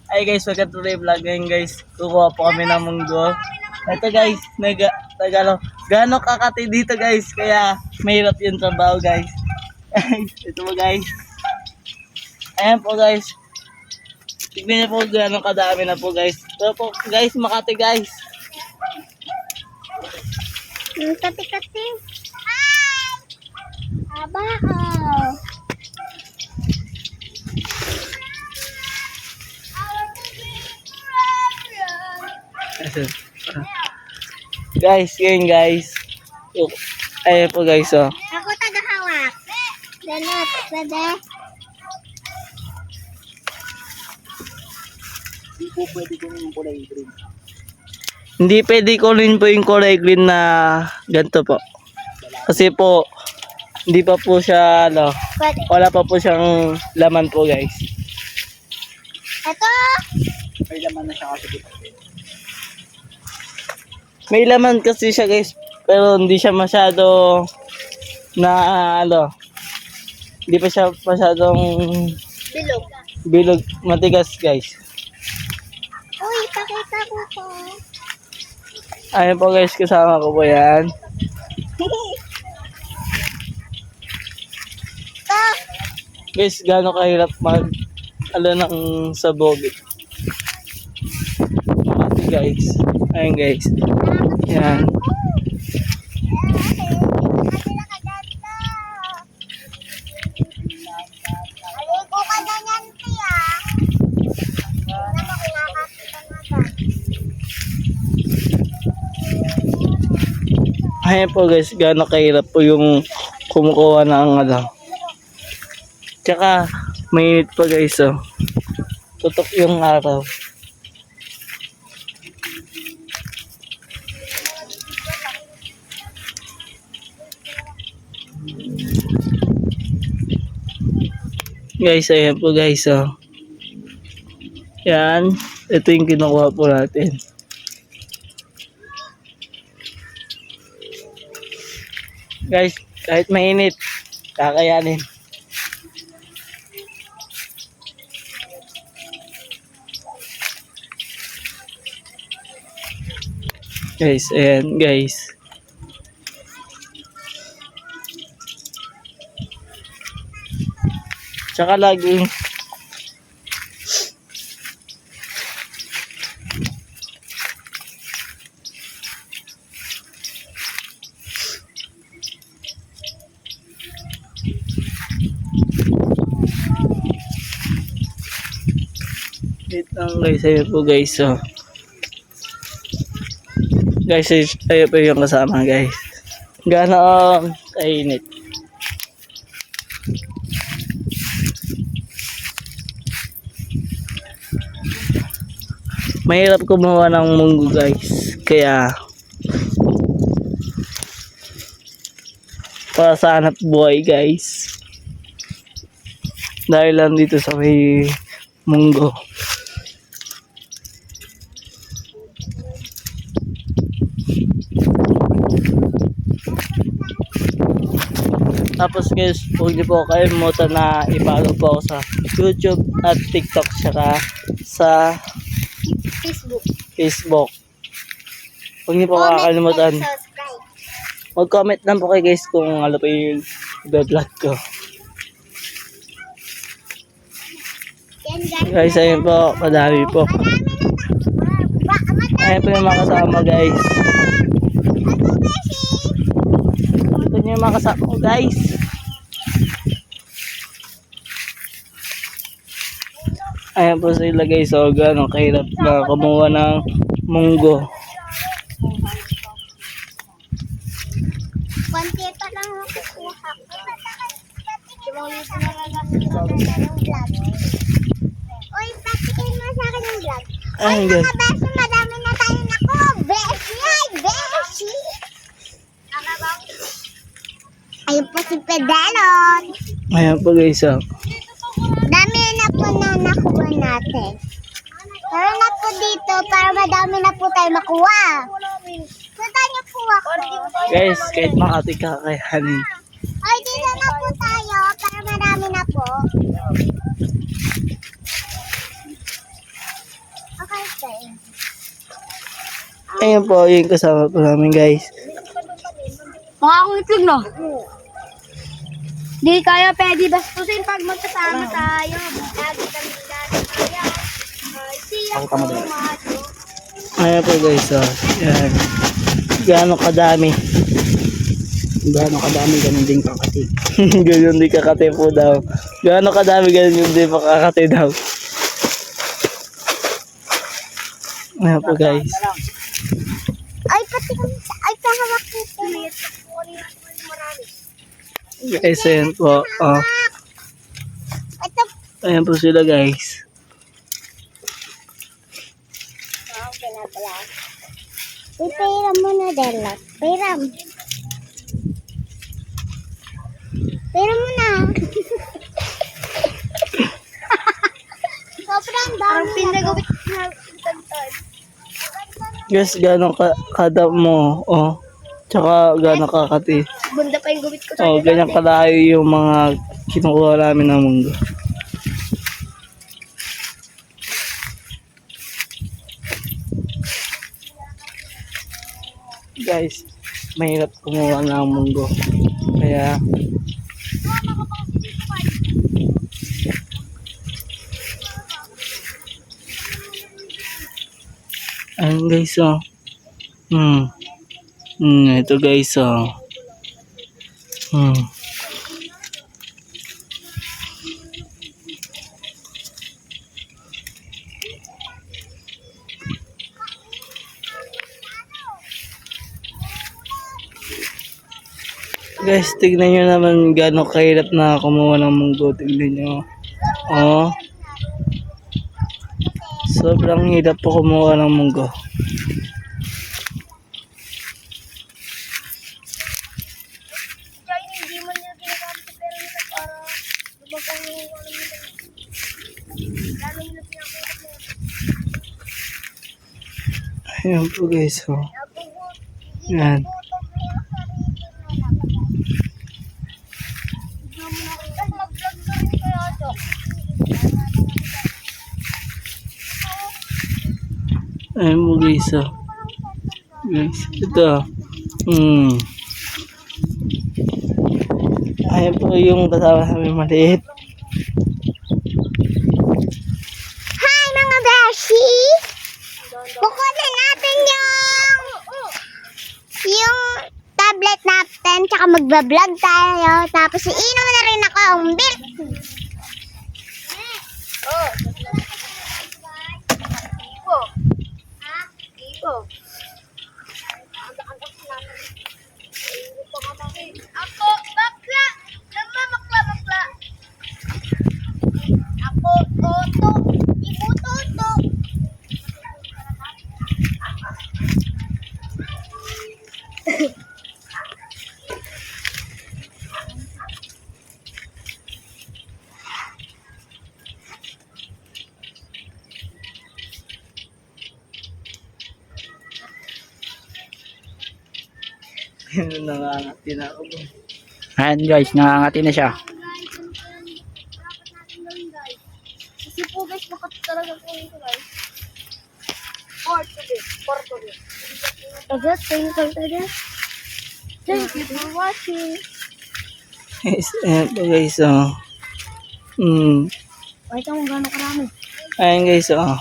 Ay guys, welcome to the vlog ngayon guys. Kukuha po kami ng munggo. Ito guys, gano'ng kakati dito guys. Kaya mahirap yung trabaho guys. Ito po guys. Ayan po guys. Tignan niyo po gano'ng kadami na po guys. Ito po guys, Makati guys. Kati-kati. Hi! Aba, oh. Guys, yun guys. Ayan po guys, oh. Ako tagahawak. Ganot, pwede. Hindi pwede kunin po yung kulay green na ganito po. Kasi po, hindi pa po siya, Pwede. wala pa po siyang laman po guys. Ito. May laman na siya kasi. May laman kasi siya guys, pero hindi siya masyado na hindi pa siya masyadong Bilog. bilog, matigas guys. Uy, pakita ko po. Ayan po guys, kasama ko po yan. Ito. Guys, gaano kahirap ng sabog. Makati guys. Ayan guys. Yan. Aligo ka na yan, tiya. Ano mo, kinakapita na ba? Ayan po guys, gaano kahirap po yung kumukuha ng Tsaka, mainit pa guys, oh. Tutok yung araw. Guys, ayan po guys, oh. Yan, ito yung kinukuha po natin. Guys, kahit mainit, kakayanin. Guys, ayan guys. Tsaka laging wait lang guys, ayun po guys, oh. Guys, ayun po yung kasama guys. Gano'ng kainit. Mahirap kumuha ng munggo guys. Kaya para sa hanap buhay guys. Dahil lang dito sa may munggo. Tapos guys, huwag niyo po kalimutan na i-follow po ako sa YouTube at TikTok saka sa Facebook. Huwag niyo po kakalimutan. Subscribe. Mag-comment lang po kayo guys kung ano pa yung vlog ko. Yan, guys. Guys, ayun po, madami po. Ayun po yung mga kasama guys. Ito niyo yung mga kasama ko guys. Ayan po sila guys, so gano'ng kahirap na kumuha ng munggo. Konti pa lang ako kukuha. Uy, patikin mo sa akin yung vlog. Ayun guys. Mga beso, madami na tayo nako. Beshi, ay, beshi. Ayun po si Pedalon. Ayan po guys, oh. Dami na po na nakuha natin. Tara na po dito para madami na po tayo makuha. Sundan niyo po ako. Guys, kahit Makati kakayanin. Ay, dito na po tayo para marami na po. Ayan po, yung kasama po namin guys. Mga akong itlog, no? Di kaya pwede bastusin pag magkasama tayo. Lagi kami kaya. Siya po macho. Ayan po guys, oh. Yan. Gaano kadami. Gaano kadami, ganun din kakati. Ganyan din kakate po daw. Gaano kadami, ganyan yung di makakate daw. Ayan po guys. Ay, pati kami sa... Ay, kahawak nito. Guys, ayan po. Oh. Ito. Ayan po sila guys. Ipiram mo na, Dela. Piram. Piram mo na. Sobrang dami. Ang pinagawit na tagtag. Guys, gaano kada mo. Oh. Tsaka gaano kakate. Bunda pa yung gawit ko sa Oh, ganyan kalayo yung mga kinukuha namin ng mundo. Guys, mahirap kumuha ng mundo. Kaya ayun guys, oh. Ito guys, oh. Guys, tignan nyo naman gano'ng kahirap na kumuha ng munggo. Tignan nyo. Oh. Sobrang hirap po kumuha ng munggo. Hindi mo nila ginagamit sa pera nila para lumabang yung ano nila. Lalo nila pinakuha mo. Ayan po guys, oh. Yan. Ayan po guys, oh. Guys, ito. Ayan po yung kasama namin maliit. Hi mga beshi! Kukunin natin yung tablet natin tsaka magbablog tayo tapos iinom na rin ako ang milk. Ako, bakla! Nama makla! Ako, toto! Ibu toto! Nangangati na ako. Ayan guys, nangangati na siya. Kasi po guys, talaga po ito guys. Portuguese. Agad, thank you for watching. Guys, ayan po guys, oh. Pakita mo gano'n karami. Ayan guys, oh.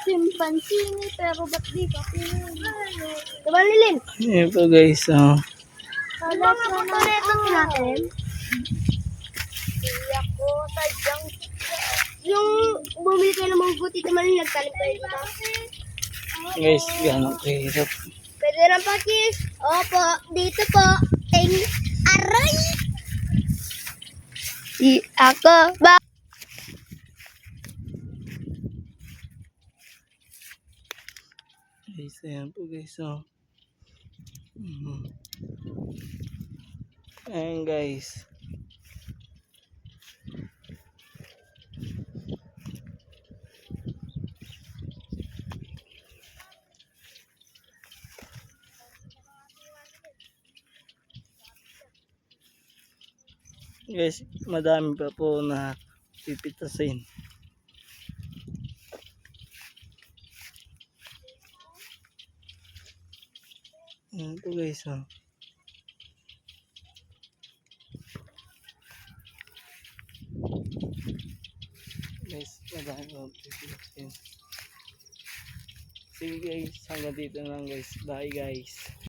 Simpansini, pero ba't di ka pinili? Diba Lilin? Ayan po guys, oh. Diba nga po tonetos natin? Iya ko, tadyang yung bumili kayo ng mga buti naman nagtalim tayo dito. Guys, gano'ng kahirap. Pwede lang pa kiss. Opo, dito po. Aray! Ako ba? Guys, ayan po guys, oh. Ayan guys. Guys, madami pa po na pipitasin. Ito guys, oh. Guys, madami pa pipitasin. Sige guys, hanggang dito lang guys. Bye guys.